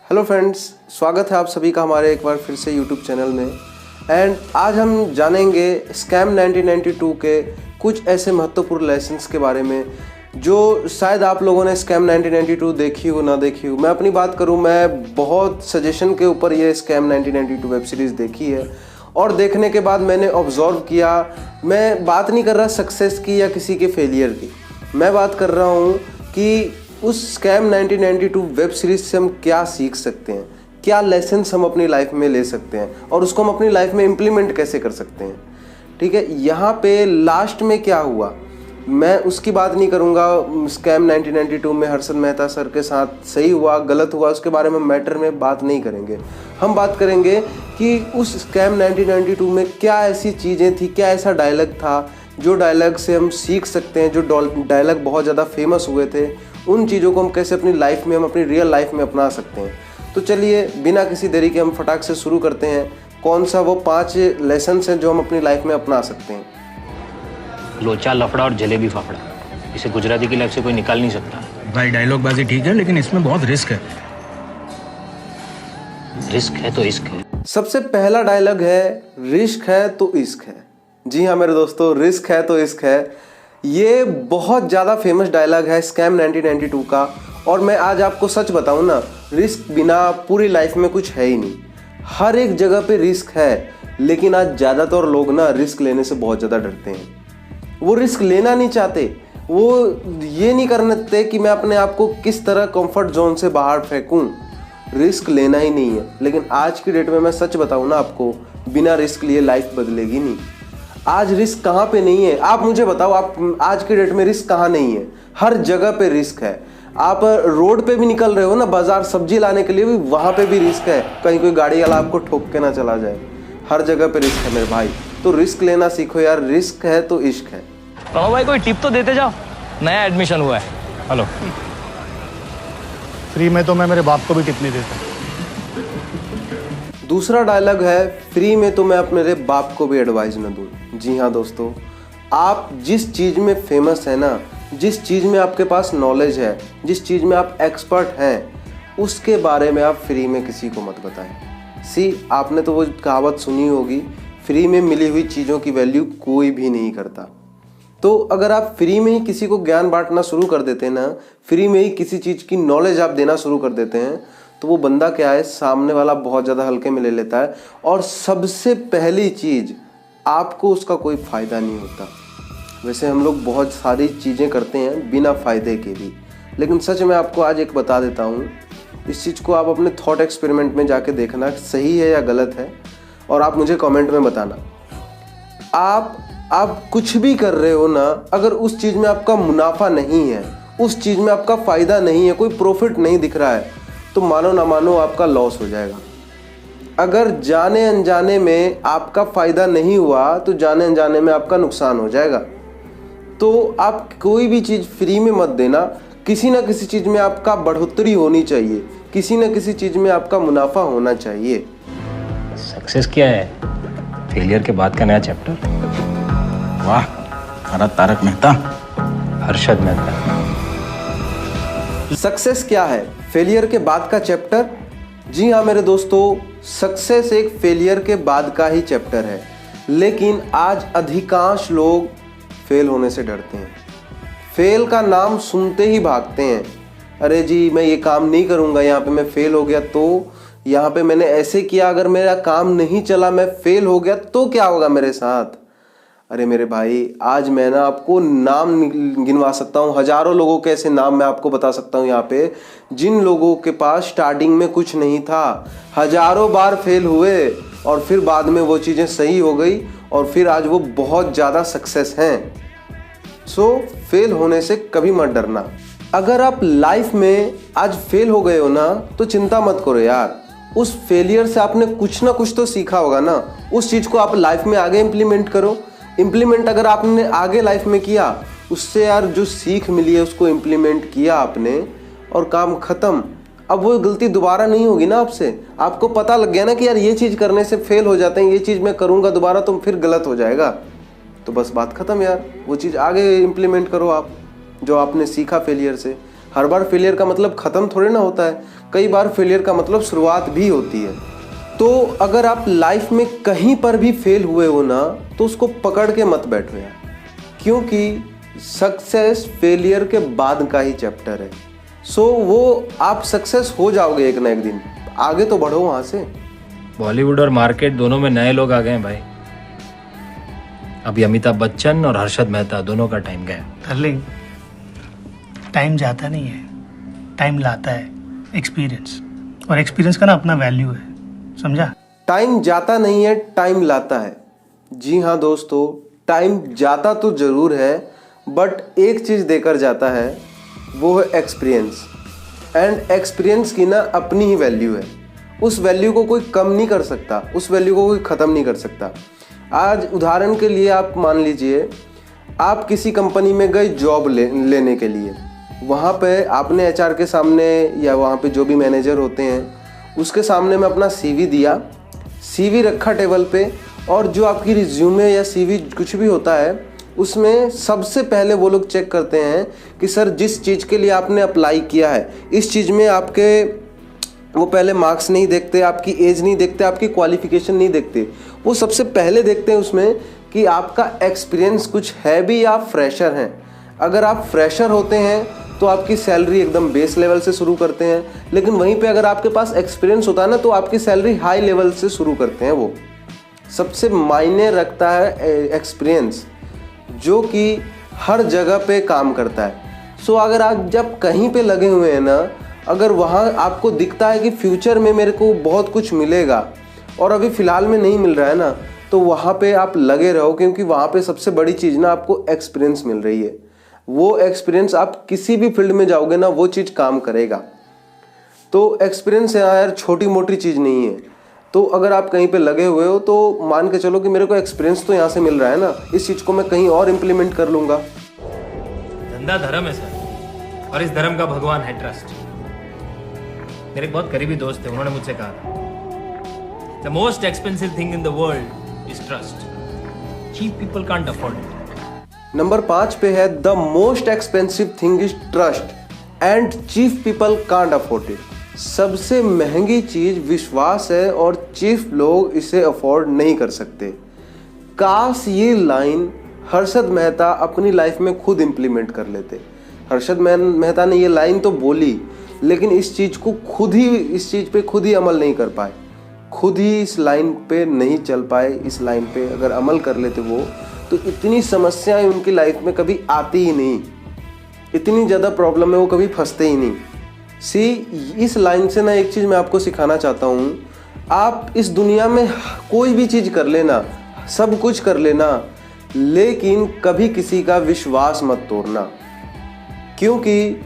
Hello friends, स्वागत है आप सभी का हमारे एक बार फिर से यूट्यूब चैनल में। एंड आज हम जानेंगे स्कैम 1992 के कुछ ऐसे महत्वपूर्ण लेसन्स के बारे में जो शायद आप लोगों ने स्कैम 1992 देखी हो ना देखी हो। मैं अपनी बात करूं, मैं बहुत सजेशन के ऊपर ये स्कैम 1992 वेब सीरीज़ देखी है और देखने के बाद मैंने ऑब्जर्व किया। मैं बात नहीं कर रहा सक्सेस की या किसी के फेलियर की, मैं बात कर रहा हूँ कि उस स्कैम 1992 वेब सीरीज से हम क्या सीख सकते हैं, क्या लेसन्स हम अपनी लाइफ में ले सकते हैं और उसको हम अपनी लाइफ में इम्प्लीमेंट कैसे कर सकते हैं। ठीक है, यहाँ पे लास्ट में क्या हुआ मैं उसकी बात नहीं करूँगा। स्कैम 1992 में हर्षद मेहता सर के साथ सही हुआ गलत हुआ उसके बारे में मैटर में बात नहीं करेंगे। हम बात करेंगे कि उस स्कैम 1992 में क्या ऐसी चीज़ें थी, क्या ऐसा डायलॉग था जो डायलॉग से हम सीख सकते हैं, जो डायलॉग बहुत ज़्यादा फेमस हुए थे, उन चीज़ों को हम कैसे अपनी लाइफ में, हम अपनी रियल लाइफ में अपना सकते हैं। तो चलिए बिना किसी देरी के हम फटाक से शुरू करते हैं। कौन सा वो 5 लेसन्स हैं जो हम अपनी लाइफ में अपना सकते हैं। लोचा लफड़ा और जलेबी फाफड़ा, इसे गुजराती की लाइफ से कोई निकाल नहीं सकता। भाई डायलॉग बाजी ठीक है, लेकिन इसमें बहुत रिस्क है। रिस्क है तो इश्क है। सबसे पहला डायलॉग है, रिस्क है तो इश्क है। जी हाँ मेरे दोस्तों, रिस्क है तो इश्क है। ये बहुत ज़्यादा फेमस डायलॉग है स्कैम 1992 का। और मैं आज आपको सच बताऊँ ना, रिस्क बिना पूरी लाइफ में कुछ है ही नहीं। हर एक जगह पे रिस्क है, लेकिन आज ज़्यादातर लोग ना रिस्क लेने से बहुत ज़्यादा डरते हैं। वो रिस्क लेना नहीं चाहते, वो ये नहीं करते कि मैं अपने आप को किस तरह कंफर्ट जोन से बाहर फेंकूं। रिस्क लेना ही नहीं है। लेकिन आज की डेट में मैं सच बताऊं ना आपको, बिना रिस्क लिए लाइफ बदलेगी नहीं। आज रिस्क कहाँ पे नहीं है, आप मुझे बताओ। आप आज की डेट में रिस्क कहाँ नहीं है? हर जगह पे रिस्क है। आप रोड पे भी निकल रहे हो ना, बाजार सब्जी लाने के लिए भी, वहाँ पे भी रिस्क है, कहीं कोई गाड़ी वाला आपको ठोक के ना चला जाए। हर जगह पे रिस्क है मेरे भाई। तो रिस्क लेना सीखो यार, रिस्क है तो इश्क है। कहो भाई कोई टिप तो देते जाओ, नया एडमिशन हुआ है। हेलो, फ्री में तो मैं मेरे बाप को भी टिप नहीं देता। दूसरा डायलॉग है, फ्री में तो मैं अपने बाप को भी एडवाइस न दूं। जी हाँ दोस्तों, आप जिस चीज़ में फेमस है ना, जिस चीज़ में आपके पास नॉलेज है, जिस चीज़ में आप एक्सपर्ट हैं, उसके बारे में आप फ्री में किसी को मत बताएं। आपने तो वो कहावत सुनी होगी, फ्री में मिली हुई चीज़ों की वैल्यू कोई भी नहीं करता। तो अगर आप फ्री में ही किसी को ज्ञान बांटना शुरू कर देते हैं ना, फ्री में ही किसी चीज़ की नॉलेज आप देना शुरू कर देते हैं, तो वो बंदा क्या है, सामने वाला बहुत ज़्यादा हल्के में ले लेता है। और सबसे पहली चीज़, आपको उसका कोई फ़ायदा नहीं होता। वैसे हम लोग बहुत सारी चीज़ें करते हैं बिना फ़ायदे के भी, लेकिन सच में आपको आज एक बता देता हूँ। इस चीज़ को आप अपने थॉट एक्सपेरिमेंट में जाके देखना, सही है या गलत है, और आप मुझे कमेंट में बताना। आप कुछ भी कर रहे हो ना, अगर उस चीज़ में आपका मुनाफा नहीं है, उस चीज़ में आपका फ़ायदा नहीं है, कोई प्रॉफिट नहीं दिख रहा है, तो मानो ना मानो आपका लॉस हो जाएगा। अगर जाने अनजाने में आपका फ़ायदा नहीं हुआ, तो जाने अनजाने में आपका नुकसान हो जाएगा। तो आप कोई भी चीज़ फ्री में मत देना। किसी ना किसी चीज़ में आपका बढ़ोतरी होनी चाहिए, किसी ना किसी चीज़ में आपका मुनाफा होना चाहिए। सक्सेस क्या है? फेलियर के बाद का नया चैप्टर। वाह, हमारा तारक मेहता, हर्षद मेहता। सक्सेस क्या है? फेलियर के बाद का चैप्टर। जी हाँ मेरे दोस्तों, सक्सेस एक फेलियर के बाद का ही चैप्टर है। लेकिन आज अधिकांश लोग फेल होने से डरते हैं। फेल का नाम सुनते ही भागते हैं। अरे जी मैं ये काम नहीं करूँगा, यहाँ पे मैं फेल हो गया तो, यहाँ पे मैंने ऐसे किया, अगर मेरा काम नहीं चला, मैं फेल हो गया तो क्या होगा मेरे साथ। अरे मेरे भाई, आज मैं ना आपको नाम गिनवा सकता हूँ, हजारों लोगों के ऐसे नाम मैं आपको बता सकता हूँ यहाँ पे, जिन लोगों के पास स्टार्टिंग में कुछ नहीं था, हजारों बार फेल हुए और फिर बाद में वो चीज़ें सही हो गई और फिर आज वो बहुत ज़्यादा सक्सेस हैं। सो फेल होने से कभी मत डरना। अगर आप लाइफ में आज फेल हो गए हो ना, तो चिंता मत करो यार। उस फेलियर से आपने कुछ ना कुछ तो सीखा होगा ना, उस चीज़ को आप लाइफ में आगे इम्प्लीमेंट करो। इम्प्लीमेंट अगर आपने आगे लाइफ में किया, उससे यार जो सीख मिली है उसको इम्प्लीमेंट किया आपने और काम ख़त्म। अब वो गलती दोबारा नहीं होगी ना आपसे। आपको पता लग गया ना कि यार ये चीज़ करने से फेल हो जाते हैं, ये चीज़ मैं करूँगा दोबारा तो फिर गलत हो जाएगा, तो बस बात ख़त्म यार। वो चीज़ आगे इम्प्लीमेंट करो आप, जो आपने सीखा फेलियर से। हर बार फेलियर का मतलब ख़त्म थोड़े ना होता है, कई बार फेलियर का मतलब शुरुआत भी होती है। तो अगर आप लाइफ में कहीं पर भी फेल हुए हो ना, तो उसको पकड़ के मत बैठो यार, क्योंकि सक्सेस फेलियर के बाद का ही चैप्टर है। सो वो आप सक्सेस हो जाओगे एक ना एक दिन, आगे तो बढ़ो वहाँ से। बॉलीवुड और मार्केट दोनों में नए लोग आ गए हैं भाई। अभी अमिताभ बच्चन और हर्षद मेहता दोनों का टाइम गया। डार्लिंग, टाइम जाता नहीं है, टाइम लाता है एक्सपीरियंस, और एक्सपीरियंस का ना अपना वैल्यू है, समझा? टाइम जाता नहीं है, टाइम लाता है। जी हाँ दोस्तों, टाइम जाता तो ज़रूर है, बट एक चीज़ देकर जाता है, वो है एक्सपीरियंस। एंड एक्सपीरियंस की ना अपनी ही वैल्यू है, उस वैल्यू को कोई कम नहीं कर सकता, उस वैल्यू को कोई ख़त्म नहीं कर सकता। आज उदाहरण के लिए आप मान लीजिए, आप किसी कंपनी में गए जॉब लेने के लिए, वहाँ पे आपने एचआर के सामने या वहाँ पे जो भी मैनेजर होते हैं उसके सामने में अपना सीवी दिया, सीवी रखा टेबल पे, और जो आपकी रिज्यूमे या सीवी कुछ भी होता है उसमें सबसे पहले वो लोग चेक करते हैं कि सर जिस चीज़ के लिए आपने अप्लाई किया है, इस चीज़ में आपके, वो पहले मार्क्स नहीं देखते, आपकी एज नहीं देखते, आपकी क्वालिफिकेशन नहीं देखते, वो सबसे पहले देखते हैं उसमें कि आपका एक्सपीरियंस कुछ है भी या आप फ्रेशर हैं। अगर आप फ्रेशर होते हैं तो आपकी सैलरी एकदम बेस लेवल से शुरू करते हैं, लेकिन वहीं पे अगर आपके पास एक्सपीरियंस होता है ना, तो आपकी सैलरी हाई लेवल से शुरू करते हैं। वो सबसे मायने रखता है एक्सपीरियंस, जो कि हर जगह पे काम करता है। सो अगर आप जब कहीं पे लगे हुए हैं ना, अगर वहाँ आपको दिखता है कि फ्यूचर में मेरे को बहुत कुछ मिलेगा और अभी फ़िलहाल में नहीं मिल रहा है ना, तो वहाँ पे आप लगे रहो, क्योंकि वहाँ पे सबसे बड़ी चीज़ ना आपको एक्सपीरियंस मिल रही है। वो एक्सपीरियंस आप किसी भी फील्ड में जाओगे ना, वो चीज़ काम करेगा। तो एक्सपीरियंस यार छोटी मोटी चीज़ नहीं है। तो अगर आप कहीं पे लगे हुए हो तो मान के चलो कि मेरे को एक्सपीरियंस तो यहाँ से मिल रहा है ना, इस चीज़ को मैं कहीं और इम्प्लीमेंट कर लूँगा। धंधा धर्म है सर, और इस धर्म का भगवान है ट्रस्ट। मेरे एक बहुत करीबी दोस्त थे, उन्होंने मुझसे कहा the most expensive thing in the world is trust, cheap people can't afford it. Number 5 पे है the most expensive thing is trust and chief people can't afford it. सबसे महंगी चीज़ विश्वास है और चीफ लोग इसे अफोर्ड नहीं कर सकते। काश ये लाइन हर्षद मेहता अपनी लाइफ में खुद इम्प्लीमेंट कर लेते। हर्षद मेहता ने ये लाइन तो बोली, लेकिन इस चीज़ को इस चीज़ पे खुद ही अमल नहीं कर पाए, खुद ही इस लाइन पे नहीं चल पाए। इस लाइन पे अगर अमल कर लेते वो, तो इतनी समस्याएं उनकी लाइफ में कभी आती ही नहीं, इतनी ज़्यादा प्रॉब्लम में वो कभी फंसते ही नहीं। इस लाइन से ना एक चीज़ मैं आपको सिखाना चाहता हूँ, आप इस दुनिया में कोई भी चीज़ कर लेना, सब कुछ कर लेना, लेकिन कभी किसी का विश्वास मत तोड़ना। क्योंकि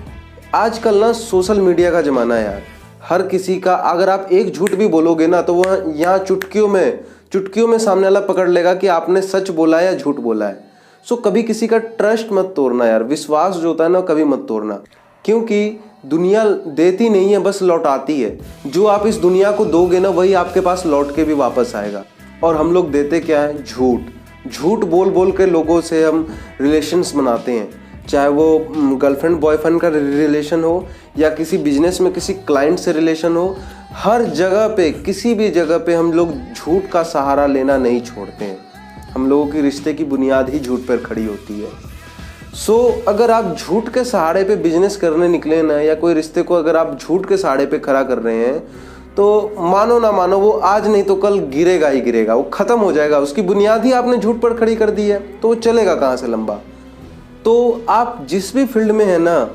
आजकल ना सोशल मीडिया का ज़माना है यार, हर किसी का, अगर आप एक झूठ भी बोलोगे ना, तो वह यहाँ चुटकियों में सामने वाला पकड़ लेगा कि आपने सच बोला है या झूठ बोला है। सो कभी किसी का ट्रस्ट मत तोड़ना यार, विश्वास जो होता है ना, कभी मत तोड़ना, क्योंकि दुनिया देती नहीं है, बस लौटाती है। जो आप इस दुनिया को दोगे ना, वही आपके पास लौट के भी वापस आएगा। और हम लोग देते क्या है? झूठ बोल के लोगों से हम रिलेशंस बनाते हैं, चाहे वो गर्लफ्रेंड बॉयफ्रेंड का रिलेशन हो या किसी बिजनेस में किसी क्लाइंट से रिलेशन हो। हर जगह पे, किसी भी जगह पे हम लोग झूठ का सहारा लेना नहीं छोड़ते हैं। हम लोगों की रिश्ते की बुनियाद ही झूठ पर खड़ी होती है। सो अगर आप झूठ के सहारे पे बिजनेस करने निकले ना, या कोई रिश्ते को अगर आप झूठ के सहारे पे खड़ा कर रहे हैं, तो मानो ना मानो वो आज नहीं तो कल गिरेगा ही गिरेगा, वो ख़त्म हो जाएगा। उसकी बुनियाद ही आपने झूठ पर खड़ी कर दी है, तो वो चलेगा कहाँ से लंबा। तो आप जिस भी फील्ड में है ना,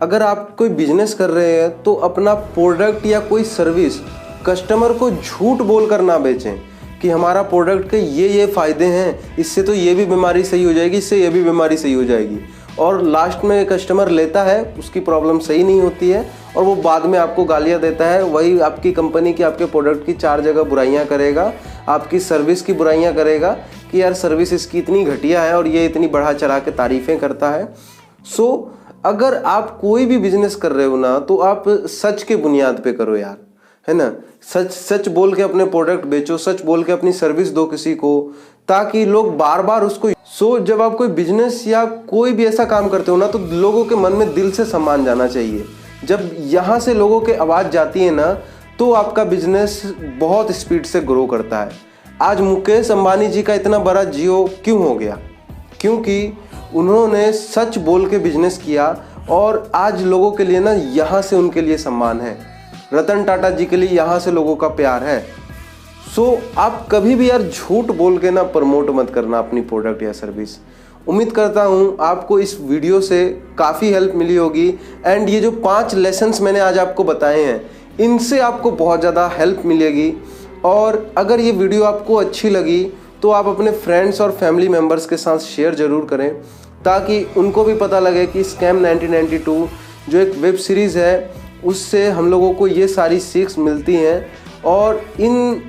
अगर आप कोई बिजनेस कर रहे हैं तो अपना प्रोडक्ट या कोई सर्विस कस्टमर को झूठ बोल कर ना बेचें कि हमारा प्रोडक्ट के ये फ़ायदे हैं, इससे तो ये भी बीमारी सही हो जाएगी, इससे ये भी बीमारी सही हो जाएगी, और लास्ट में कस्टमर लेता है, उसकी प्रॉब्लम सही नहीं होती है और वो बाद में आपको गालियाँ देता है। वही आपकी कंपनी की, आपके प्रोडक्ट की 4 जगह बुराइयाँ करेगा, आपकी सर्विस की बुराइयाँ करेगा कि यार सर्विस इसकी इतनी घटिया है और ये इतनी बढ़ा चढ़ा के तारीफ़ें करता है। सो अगर आप कोई भी बिजनेस कर रहे हो ना, तो आप सच के बुनियाद पे करो यार, है ना। सच बोल के अपने प्रोडक्ट बेचो, सच बोल के अपनी सर्विस दो किसी को, ताकि लोग बार बार उसको सो जब आप कोई बिजनेस या कोई भी ऐसा काम करते हो ना, तो लोगों के मन में दिल से सम्मान जाना चाहिए। जब यहाँ से लोगों के आवाज़ जाती है ना, तो आपका बिजनेस बहुत स्पीड से ग्रो करता है। आज मुकेश अंबानी जी का इतना बड़ा जियो क्यों हो गया? क्योंकि उन्होंने सच बोल के बिजनेस किया और आज लोगों के लिए ना यहाँ से उनके लिए सम्मान है। रतन टाटा जी के लिए यहाँ से लोगों का प्यार है। सो आप कभी भी यार झूठ बोल के ना प्रमोट मत करना अपनी प्रोडक्ट या सर्विस। उम्मीद करता हूँ आपको इस वीडियो से काफ़ी हेल्प मिली होगी एंड ये जो 5 लेसन्स मैंने आज आपको बताए हैं, इनसे आपको बहुत ज़्यादा हेल्प मिलेगी। और अगर ये वीडियो आपको अच्छी लगी तो आप अपने फ्रेंड्स और फैमिली मेम्बर्स के साथ शेयर ज़रूर करें, ताकि उनको भी पता लगे कि स्कैम 1992 जो एक वेब सीरीज़ है, उससे हम लोगों को ये सारी सीख मिलती हैं और इन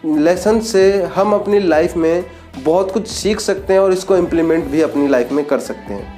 लेसन से हम अपनी लाइफ में बहुत कुछ सीख सकते हैं और इसको इम्प्लीमेंट भी अपनी लाइफ में कर सकते हैं।